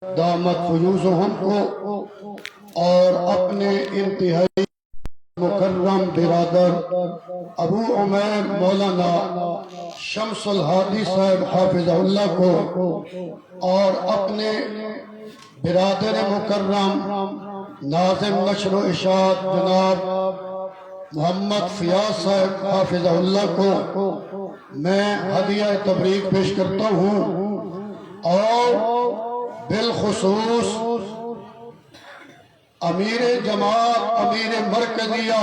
دامت فیوزہم کو اور اپنے انتہائی مکرم برادر ابو عمیر مولانا شمس الہادی صاحب حافظ اللہ کو اور اپنے برادر مکرم ناظم نشر و اشاعت جناب محمد فیاض صاحب حافظ اللہ کو میں ہدیہ تبریک پیش کرتا ہوں اور بالخصوص امیر جماعت امیر مرکزیہ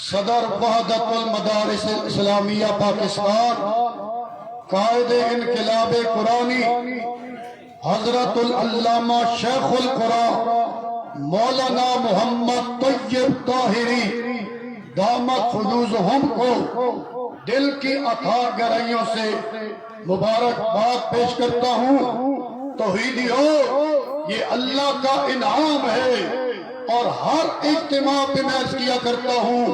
صدر وحدت المدارس اسلامیہ پاکستان قائد انقلاب قرآنی حضرت العلامہ شیخ القرآن مولانا محمد طیب طاہری دامت فیوزہم کو دل کی اتھا گہرائیوں سے مبارکباد پیش کرتا ہوں۔ توحیدیو، یہ اللہ کا انعام ہے اور ہر اجتماع پہ میں عرض کیا کرتا ہوں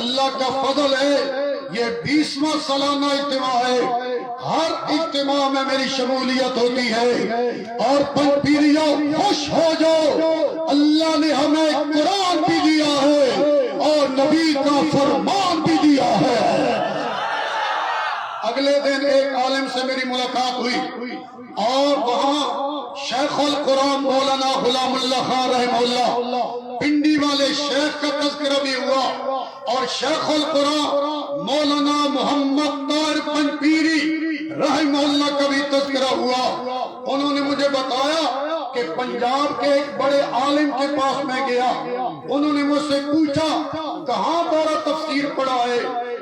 اللہ کا فضل ہے، یہ 20واں سالانہ اجتماع ہے، ہر اجتماع میں میری شمولیت ہوتی ہے اور پنپیریوں خوش ہو جاؤ، اللہ نے ہمیں قرآن بھی دیا ہے اور نبی کا فرمان بھی دیا ہے۔ اگلے دن ایک عالم سے میری ملاقات ہوئی اور وہاں شیخ القرآن مولانا غلام اللہ خان رحمہ اللہ پنڈی والے شیخ کا تذکرہ بھی ہوا اور شیخ القرآن مولانا محمد طاہر پنپیری رحمہ اللہ کا بھی تذکرہ ہوا۔ انہوں نے مجھے بتایا کہ پنجاب کے ایک بڑے عالم کے پاس میں گیا، انہوں نے مجھ سے پوچھا کہاں دورہ تفسیر پڑھا ہے؟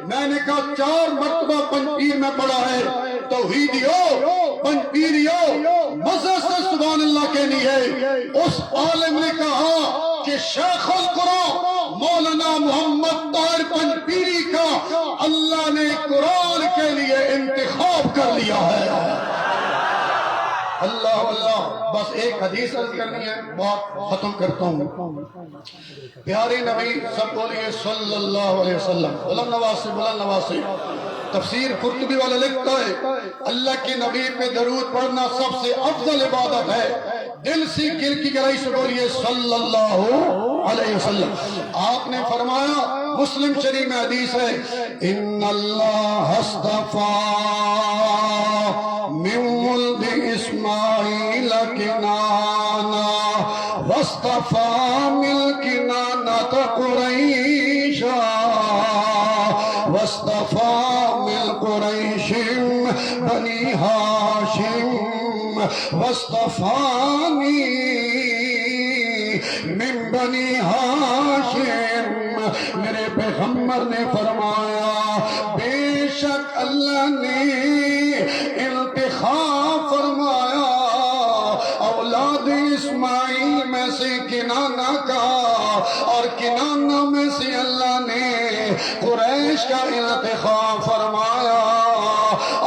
میں نے کہا 4 مرتبہ پنپیر میں پڑھا ہے۔ توحیدیو، پنپیریو، مزے سے سبحان اللہ کہنی ہے۔ اس عالم نے کہا کہ شیخ القرآن مولانا محمد طاہر پنپیری کا اللہ نے قرآن کے لیے انتخاب کر لیا ہے۔ اللہ اللہ، بس ایک حدیث عرض کرنی ہے، بات ختم کرتا ہوں۔ پیارے نبی سب بولیے صلی اللہ علیہ وسلم، بلند آواز سے بلند آواز سے۔ تفسیر قرطبی والا لکھتا ہے اللہ کے نبی پہ درود پڑھنا سب سے افضل عبادت ہے۔ دل سے دل کی گہرائی سے بولیے صلی اللہ علیہ وسلم۔ آپ نے فرمایا، مسلم شریف میں حدیث ہے، ان اللہ اصطفیٰ من ولد اسماعیل کنانا واصطفیٰ من کنانۃ قریشا واصطفیٰ من قریش بنی ہاشم واصطفانی من بنی ہاشم۔ میرے پیغمبر نے فرمایا بے شک اللہ نے انتخاب فرمایا اولاد اسماعیل میں سے کنانہ کا، اور کنانہ میں سے اللہ نے قریش کا انتخاب فرمایا،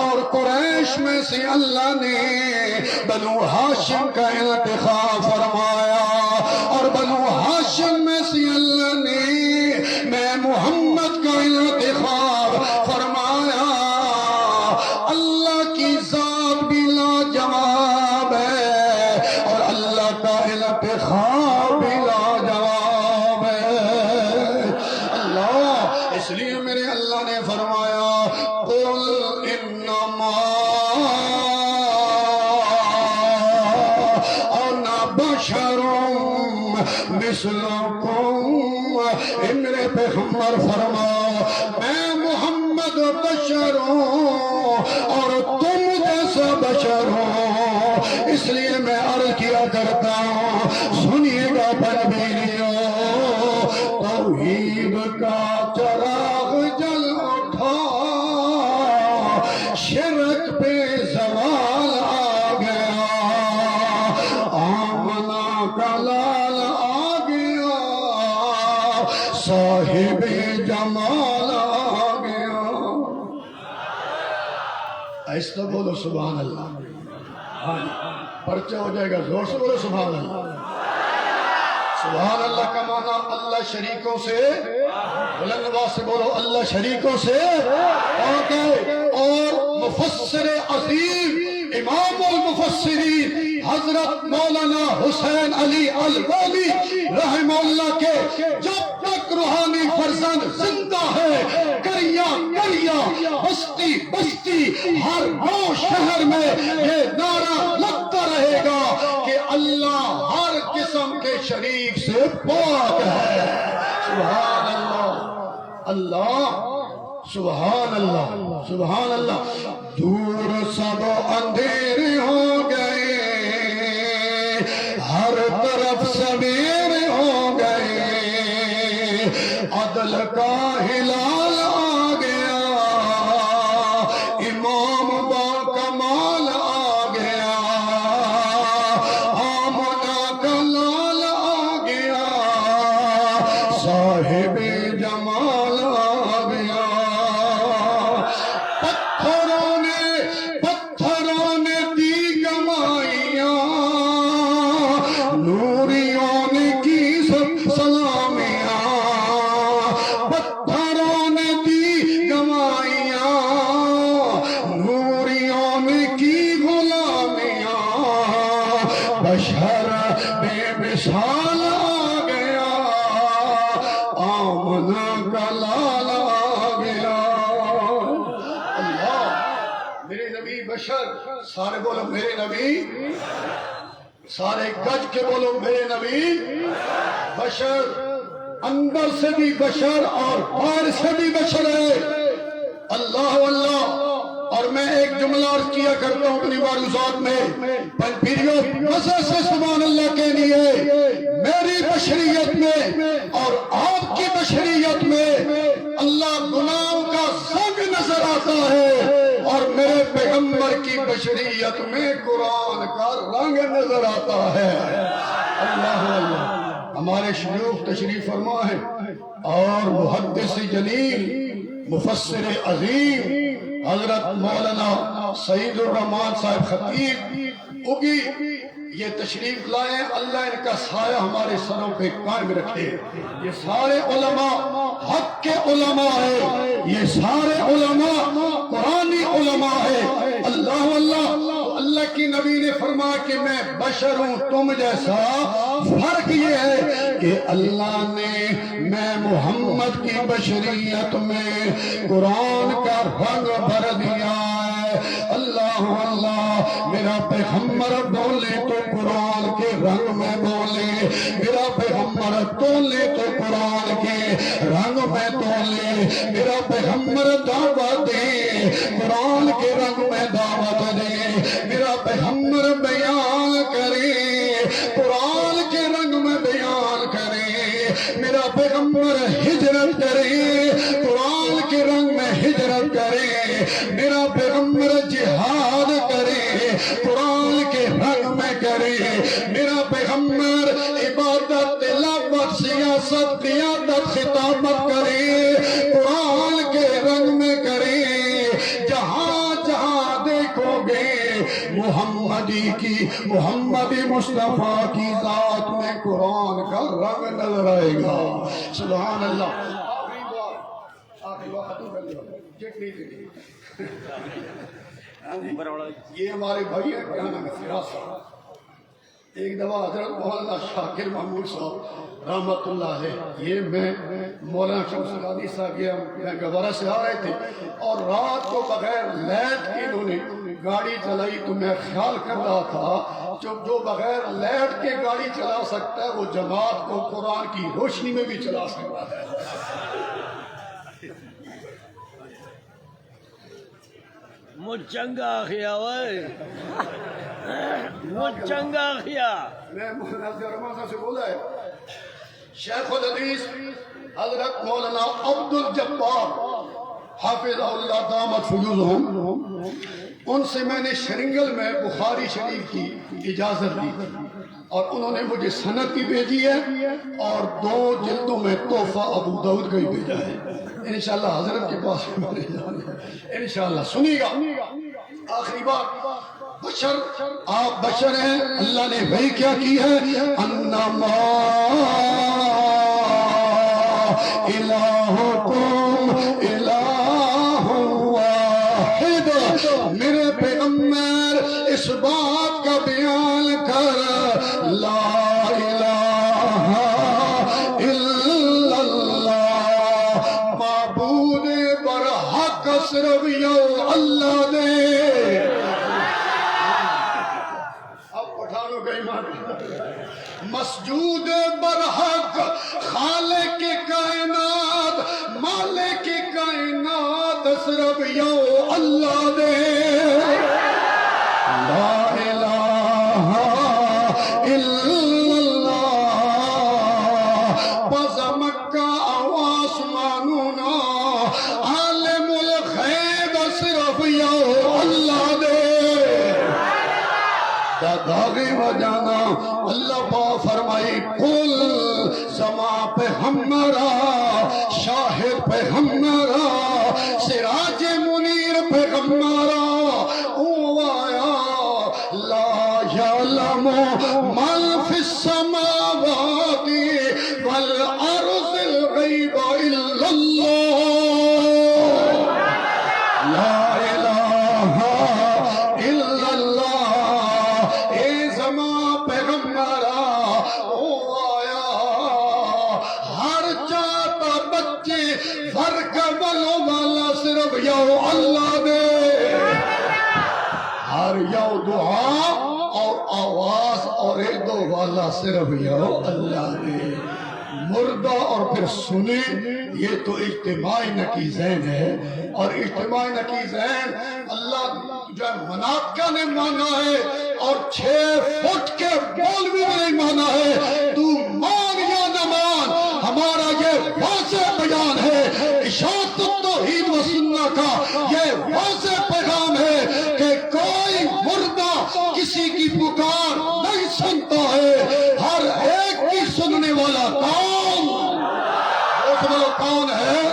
اور قریش میں سے اللہ نے بنو ہاشم کا انتخاب فرمایا، اور بنو ہاشم میں سے اللہ نے میں محمد کا انتخاب فرمایا۔ اللہ کی ذات بھی لاجواب ہے اور اللہ کا انتخاب بھی لاجواب ہے۔ اللہ، اس لیے میرے اللہ نے فرمایا قل انما انا بشر مثلکم، اے میرے پیغمبر فرماؤ میں محمد بشر ہوں اور تم جیسا بشر ہو، اس لیے میں عرض کیا کرتا ہوں سنیے گا پنبیریو، توحید کا چراغ جل اٹھا، شرک پہ زوال آ گیا، آمنا کا لال آ گیا، صاحب جمال آ گیا۔ ایسا بولو سبحان اللہ، پرچہ ہو جائے گا، زور سے بولو سبحان اللہ۔ سبحان اللہ کا معنی اللہ شریکوں سے، بلند آواز سے بولو اللہ شریکوں سے پاک ہے، اور مفسر عظیم امام المفسرین حضرت مولانا حسین علی الولی رحمہ اللہ کے جب تک روحانی فرزند زندہ ہے، کریا کریا بستی بستی ہر گاؤں شہر میں یہ نعرہ لگتا رہے گا کہ اللہ ہر قسم کے شریک سے پاک ہے۔ سبحان اللہ، اللہ سبحان اللہ، سبحان اللہ۔ دور سب اندھیرے ہو گئے، ہر طرف سویرے ہو گئے، عدل کا ہلال آ گیا، امام با کمال آ گیا، آمنہ کا لال آ گیا، صاحب جمال آ گیا۔ پتھروں نے دی گوائیاں، نوریوں نے کی سلامیاں، پتھروں نے دی گوائیاں، نوریوں نے کی غلامیاں، بشر بے مثال آ گیا، آمنہ کا لال آ گیا۔ میرے نبی بشر، سارے بولو میرے نبی، سارے گج کے بولو میرے نبی بشر، اندر سے بھی بشر اور باہر سے بھی بشر ہے۔ اللہ اللہ۔ اور میں ایک جملہ عرض کیا کرتا ہوں اپنی معروضات میں، پیریو مزے سے سبحان اللہ کے لیے، میری بشریت میں اور آپ کی بشریت میں اللہ گناہوں کا زنگ نظر آتا ہے، اور میرے پیغمبر کی بشریت میں قرآن کا رنگ نظر آتا ہے۔ اللہ اللہ۔ ہمارے شیوخ تشریف فرما ہے اور محدث جلیل مفسر عظیم حضرت مولانا سعید الرحمان صاحب خطیب اگی یہ تشریف لائے، اللہ ان کا سایہ ہمارے سروں پہ قائم رکھے۔ یہ سارے علماء حق کے علماء ہیں، یہ سارے علماء قرآنی علماء ہیں۔ اللہ اللہ۔ اللہ کی نبی نے فرمایا کہ میں بشر ہوں تم جیسا، فرق یہ ہے کہ اللہ نے میں محمد کی بشریت میں قرآن کا رنگ بھر دیا ہے۔ اللہ اللہ۔ میرا پیغمبر بولے تو قرآن کے رنگ میں بولے، میرا پیغمبر تولے تو قرآن کے رنگ میں تولے، میرا پیغمبر دعوت دے قرآن کے رنگ میں دعوت دے، میرا پیغمبر بیان کرے قرآن کے رنگ میں بیان کرے، میرا پیغمبر ہجرت کرے قرآن کے رنگ میں ہجرت کرے، میرا پیغمبر جہاد کرے قرآن کے رنگ میں کرے، میرا پیغمبر عبادت تلاوت سیاست قیادت خطابت کرے قرآن کے رنگ میں کرے۔ جہاں جہاں دیکھو گے محمدی کی محمدی مصطفیٰ کی ذات میں قرآن کا رنگ نظر آئے گا۔ سبحان اللہ۔ یہ ہمارے بھائی ہیں، کیا نام ہے، فراز صاحب۔ ایک دفعہ حضرت مولانا شاکر محمود صاحب رحمت اللہ علیہ، یہ میں مولانا شمس العادی صاحب یہ گوارہ سے آ رہے تھے، اور رات کو بغیر لائٹ کے انہوں نے گاڑی چلائی، تو میں خیال کر رہا تھا جو بغیر لائٹ کے گاڑی چلا سکتا ہے وہ جماعت کو قرآن کی روشنی میں بھی چلا سکتا ہے۔ مجھ چنگا خیا وے، مجھ چنگا خیا۔ میں مولانا رحمان صاحب سے بولا ہے، شیخ الحدیث حضرت مولانا عبد الجبار حافظ اللہ دامت فیوزہم، ان سے میں نے شرنگل میں بخاری شریف کی اجازت دی، اور انہوں نے مجھے سند بھی بھیجی ہے اور 2 جلدوں میں تحفہ ابو داؤد کا ہی بھیجا ہے۔ انشاءاللہ حضرت کے پاس انشاءاللہ سنیے گا۔ آخری بات، بشر، آپ بشر ہیں، اللہ نے وہی کیا کی ہے، انما الہکم الہ واحد۔ میرے پیغمبر اس بات کا بیان لا الہ الا اللہ، معبود برحق صرف یو اللہ نے۔ اب پٹھانوں کا ایمان مسجود برحق خالق کائنات مالک کائنات صرف یو اللہ دے۔ لا الہ الا اللہ، پس مکہ آواز مانونا عالم الغیب صرف یو اللہ دے۔ داغی بجانا اللہ پاک فرمائی قل سما پہ ہمارا شاہد پہ ہمارا سراج منیر پہ ہمارا او آیا لا یعلم من فی السماوات والارض الغیب الا اللہ، لا الہ الا اللہ۔ اے زمان پیغمبرا او آیا ہر چاہتا بچے فرق بلو والا صرف you Allah they, Hare you دعا اور آواز اور ایدو والا صرف یو اللہ دے۔ مردہ اور پھر سنی یہ تو اجتماعی نقیزین ہے، اور اجتماعی نقیزین اللہ جو منات کا نے مانا ہے اور 6 فٹ کے مولوی نے نہیں مانا ہے۔ تو مان یا نہ مان، ہمارا یہ واضح بیان ہے، اشاعت التوحید و سنہ کا یہ واضح پیغام ہے کہ کوئی مردہ کسی کی پکار نہیں سنتا ہے، ہر ایک کی سننے والا کون؟ کون ہے؟